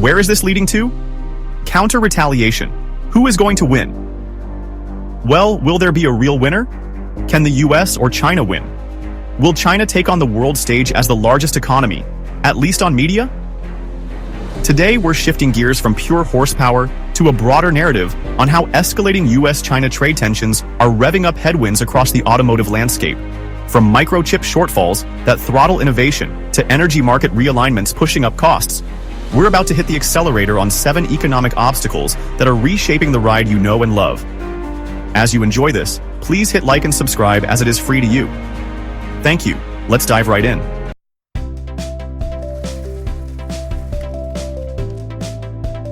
Where is this leading to? Counter-retaliation. Who is going to win? Well, will there be a real winner? Can the US or China win? Will China take on the world stage as the largest economy, at least on media? Today, we're shifting gears from pure horsepower to a broader narrative on how escalating US-China trade tensions are revving up headwinds across the automotive landscape, from microchip shortfalls that throttle innovation to energy market realignments pushing up costs. We're about to hit the accelerator on 7 economic obstacles that are reshaping the ride you know and love. As you enjoy this, please hit like and subscribe as it is free to you. Thank you. Let's dive right in.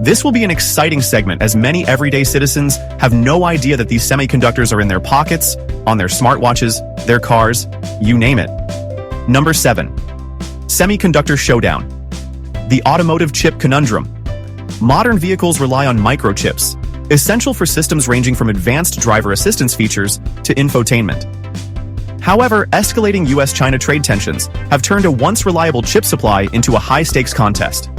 This will be an exciting segment as many everyday citizens have no idea that these semiconductors are in their pockets, on their smartwatches, their cars, you name it. Number 7. Semiconductor Showdown. The automotive chip conundrum. Modern vehicles rely on microchips, essential for systems ranging from advanced driver assistance features to infotainment. However, escalating US-China trade tensions have turned a once reliable chip supply into a high-stakes contest.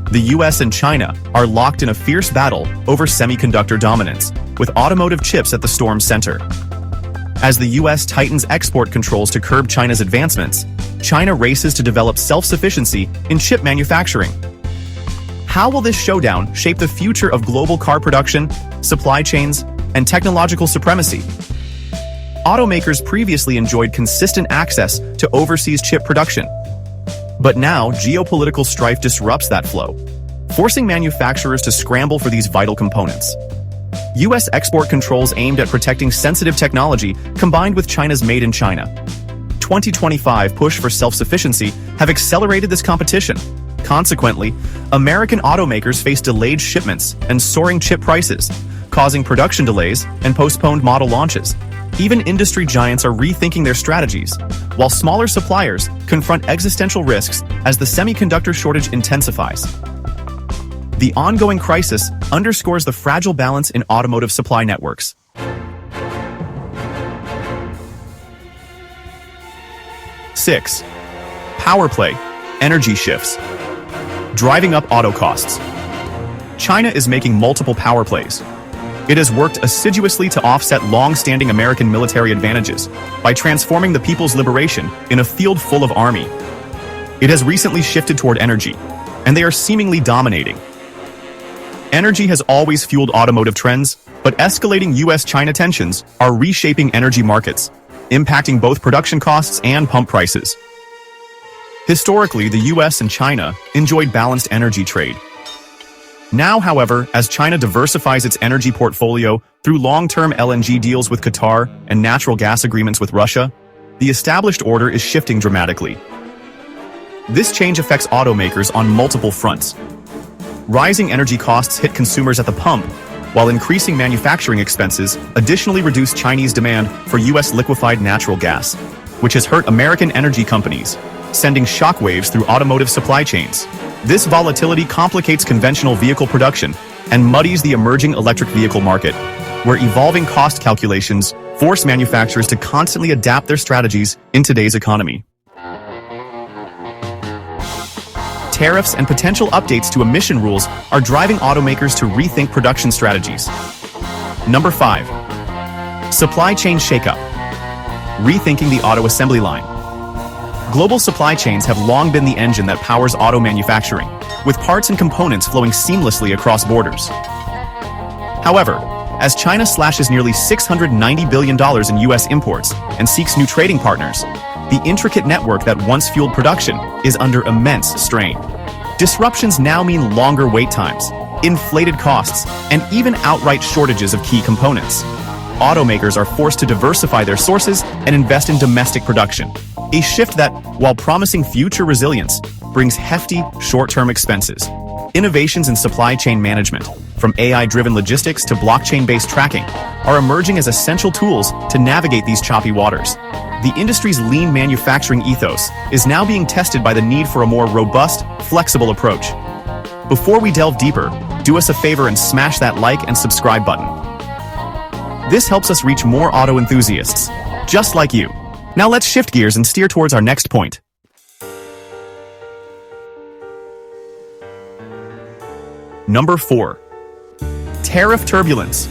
The US and China are locked in a fierce battle over semiconductor dominance, with automotive chips at the storm's center. As the US tightens export controls to curb China's advancements, China races to develop self-sufficiency in chip manufacturing. How will this showdown shape the future of global car production, supply chains, and technological supremacy? Automakers previously enjoyed consistent access to overseas chip production. But now, geopolitical strife disrupts that flow, forcing manufacturers to scramble for these vital components. US export controls aimed at protecting sensitive technology combined with China's Made in China 2025 push for self-sufficiency have accelerated this competition. Consequently, American automakers face delayed shipments and soaring chip prices, causing production delays and postponed model launches. Even industry giants are rethinking their strategies, while smaller suppliers confront existential risks as the semiconductor shortage intensifies. The ongoing crisis underscores the fragile balance in automotive supply networks. Six, power play, energy shifts. Driving up auto costs. China is making multiple power plays. It has worked assiduously to offset long-standing American military advantages by transforming the people's liberation in a field full of army. It has recently shifted toward energy, and they are seemingly dominating. Energy has always fueled automotive trends, but escalating US-China tensions are reshaping energy markets, impacting both production costs and pump prices. Historically, the US and China enjoyed balanced energy trade. Now, however, as China diversifies its energy portfolio through long-term LNG deals with Qatar and natural gas agreements with Russia, the established order is shifting dramatically. This change affects automakers on multiple fronts. Rising energy costs hit consumers at the pump, while increasing manufacturing expenses additionally reduce Chinese demand for US liquefied natural gas, which has hurt American energy companies, sending shockwaves through automotive supply chains. This volatility complicates conventional vehicle production and muddies the emerging electric vehicle market, where evolving cost calculations force manufacturers to constantly adapt their strategies in today's economy. Tariffs and potential updates to emission rules are driving automakers to rethink production strategies. Number 5. Supply chain shakeup. Rethinking the auto assembly line. Global supply chains have long been the engine that powers auto manufacturing, with parts and components flowing seamlessly across borders. However, as China slashes nearly $690 billion in US imports and seeks new trading partners, the intricate network that once fueled production is under immense strain. Disruptions now mean longer wait times, inflated costs, and even outright shortages of key components. Automakers are forced to diversify their sources and invest in domestic production, a shift that, while promising future resilience, brings hefty, short-term expenses. Innovations in supply chain management, from AI-driven logistics to blockchain-based tracking, are emerging as essential tools to navigate these choppy waters. The industry's lean manufacturing ethos is now being tested by the need for a more robust, flexible approach. Before we delve deeper, do us a favor and smash that like and subscribe button. This helps us reach more auto enthusiasts, just like you. Now let's shift gears and steer towards our next point. Number 4. Tariff Turbulence.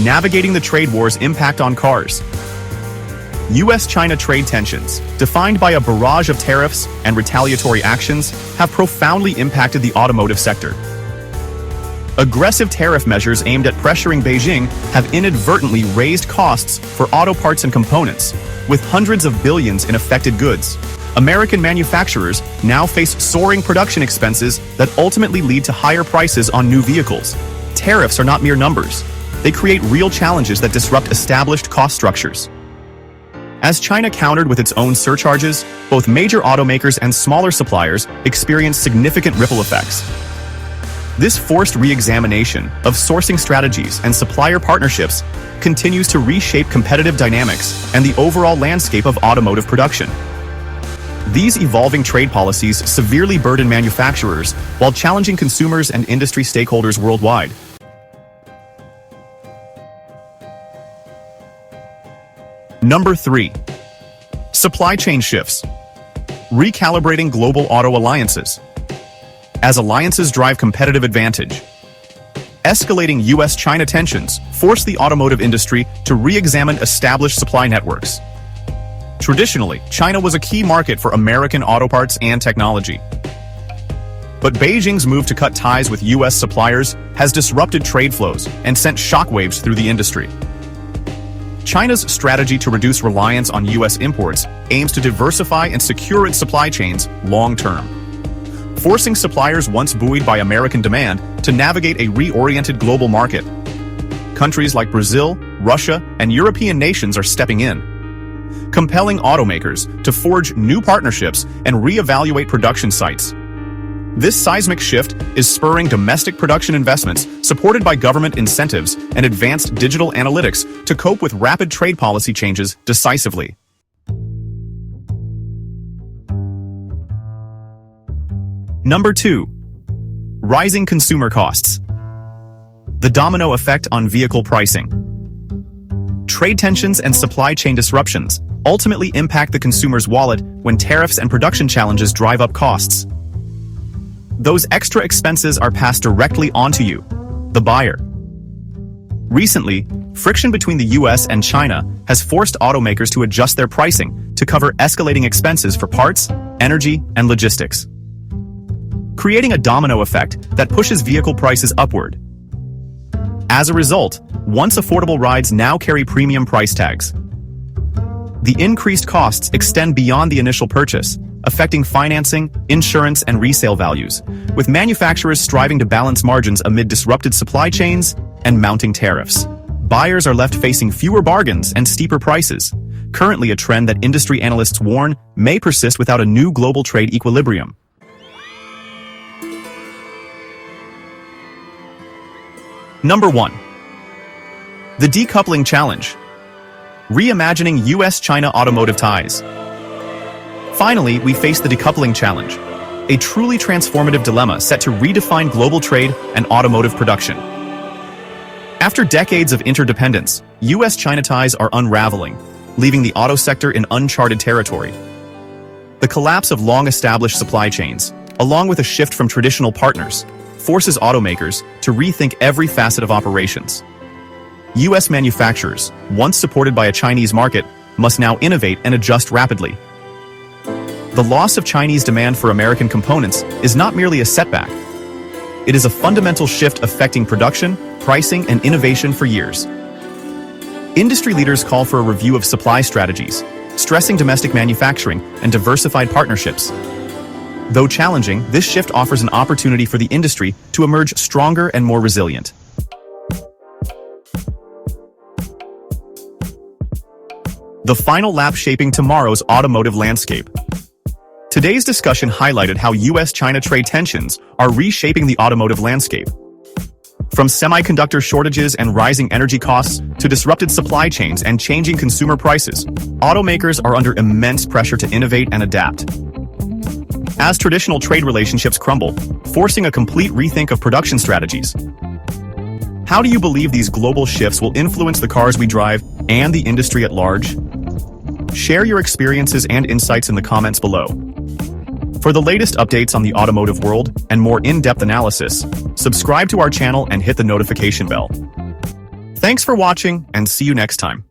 Navigating the trade war's impact on cars. US-China trade tensions, defined by a barrage of tariffs and retaliatory actions, have profoundly impacted the automotive sector. Aggressive tariff measures aimed at pressuring Beijing have inadvertently raised costs for auto parts and components, with hundreds of billions in affected goods. American manufacturers now face soaring production expenses that ultimately lead to higher prices on new vehicles. Tariffs are not mere numbers. They create real challenges that disrupt established cost structures. As China countered with its own surcharges, both major automakers and smaller suppliers experienced significant ripple effects. This forced re-examination of sourcing strategies and supplier partnerships continues to reshape competitive dynamics and the overall landscape of automotive production. These evolving trade policies severely burden manufacturers while challenging consumers and industry stakeholders worldwide. Number 3. Supply chain shifts. Recalibrating global auto alliances. As alliances drive competitive advantage, escalating US-China tensions force the automotive industry to re-examine established supply networks. Traditionally, China was a key market for American auto parts and technology. But Beijing's move to cut ties with US suppliers has disrupted trade flows and sent shockwaves through the industry. China's strategy to reduce reliance on US imports aims to diversify and secure its supply chains long-term, forcing suppliers once buoyed by American demand to navigate a reoriented global market. Countries like Brazil, Russia, and European nations are stepping in, compelling automakers to forge new partnerships and reevaluate production sites. This seismic shift is spurring domestic production investments supported by government incentives and advanced digital analytics to cope with rapid trade policy changes decisively. Number 2. Rising consumer costs. The domino effect on vehicle pricing. Trade tensions and supply chain disruptions ultimately impact the consumer's wallet when tariffs and production challenges drive up costs. Those extra expenses are passed directly onto you, the buyer. Recently, friction between the US and China has forced automakers to adjust their pricing to cover escalating expenses for parts, energy, and logistics, creating a domino effect that pushes vehicle prices upward. As a result, once affordable rides now carry premium price tags. The increased costs extend beyond the initial purchase, affecting financing, insurance, and resale values, with manufacturers striving to balance margins amid disrupted supply chains and mounting tariffs. Buyers are left facing fewer bargains and steeper prices, currently a trend that industry analysts warn may persist without a new global trade equilibrium. Number 1. The Decoupling Challenge. Reimagining US-China automotive ties. Finally, we face the decoupling challenge, a truly transformative dilemma set to redefine global trade and automotive production. After decades of interdependence, US-China ties are unraveling, leaving the auto sector in uncharted territory. The collapse of long-established supply chains, along with a shift from traditional partners, forces automakers to rethink every facet of operations. US manufacturers, once supported by a Chinese market, must now innovate and adjust rapidly. The loss of Chinese demand for American components is not merely a setback. It is a fundamental shift affecting production, pricing, and innovation for years. Industry leaders call for a review of supply strategies, stressing domestic manufacturing and diversified partnerships. Though challenging, this shift offers an opportunity for the industry to emerge stronger and more resilient. The final lap shaping tomorrow's automotive landscape. Today's discussion highlighted how US-China trade tensions are reshaping the automotive landscape. From semiconductor shortages and rising energy costs to disrupted supply chains and changing consumer prices, automakers are under immense pressure to innovate and adapt. As traditional trade relationships crumble, forcing a complete rethink of production strategies. How do you believe these global shifts will influence the cars we drive and the industry at large? Share your experiences and insights in the comments below. For the latest updates on the automotive world and more in-depth analysis, subscribe to our channel and hit the notification bell. Thanks for watching, and see you next time.